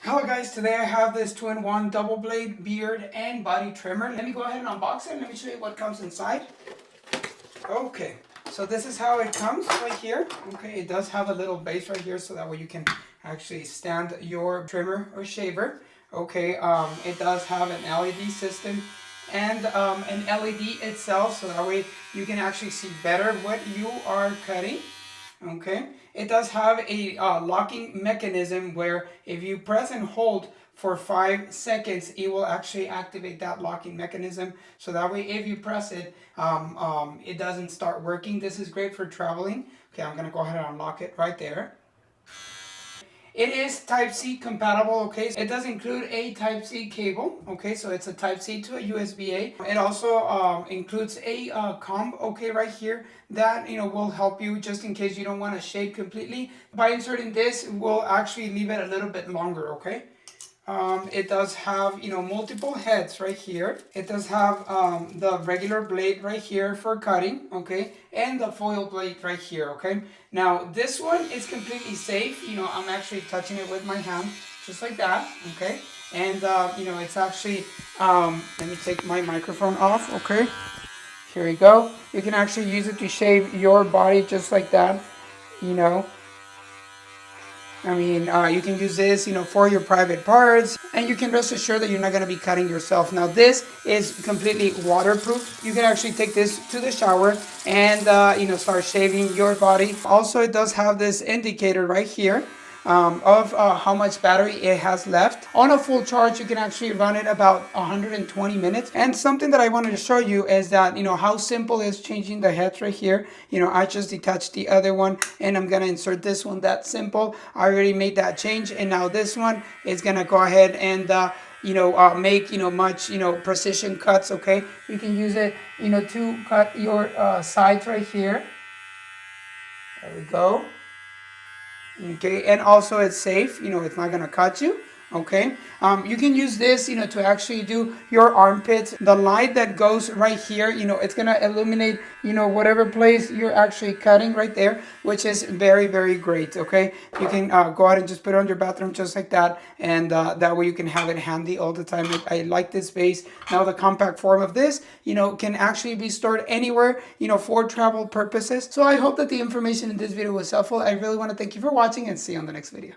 Hello guys, today I have this 2-in-1 double blade beard and body trimmer. Let me go ahead and unbox it and let me show you what comes inside. Okay, so this is how it comes right here. Okay, it does have a little base right here so that way you can actually stand your trimmer or shaver. Okay, it does have an LED system and an LED itself so that way you can actually see better what you are cutting. Okay, it does have a locking mechanism where if you press and hold for 5 seconds, it will actually activate that locking mechanism. So that way, if you press it, it doesn't start working. This is great for traveling. Okay, I'm gonna go ahead and unlock it right there. It is Type-C compatible, okay? It does include a Type-C cable, okay? So it's a Type-C to a USB-A. It also includes a comb, okay, right here that, will help you just in case you don't want to shave completely. By inserting this, we'll actually leave it a little bit longer, okay? It does have, multiple heads right here. It does have the regular blade right here for cutting, okay? And the foil blade right here, okay? Now, this one is completely safe. I'm actually touching it with my hand, just like that, okay? And, it's actually, let me take my microphone off, okay? Here we go. You can actually use it to shave your body just like that, you can use this, for your private parts, and you can rest assured that you're not going to be cutting yourself. Now, this is completely waterproof. You can actually take this to the shower and, start shaving your body. Also, it does have this indicator right here of how much battery it has left. On a full charge, you can actually run it about 120 minutes. And something that I wanted to show you is that, how simple is changing the heads right here. I just detached the other one and I'm going to insert this one. That's simple. I already made that change. And now this one is going to go ahead and make much precision cuts. Okay, you can use it to cut your sides right here. There we go. Okay, and also it's safe, it's not going to cut you. Okay, you can use this, to actually do your armpits. The light that goes right here, it's going to illuminate, whatever place you're actually cutting right there, which is very, very great. Okay, you can go ahead and just put it on your bathroom just like that, and that way you can have it handy all the time. I like this base. Now the compact form of this, can actually be stored anywhere, for travel purposes. So I hope that the information in this video was helpful. I really want to thank you for watching and see you on the next video.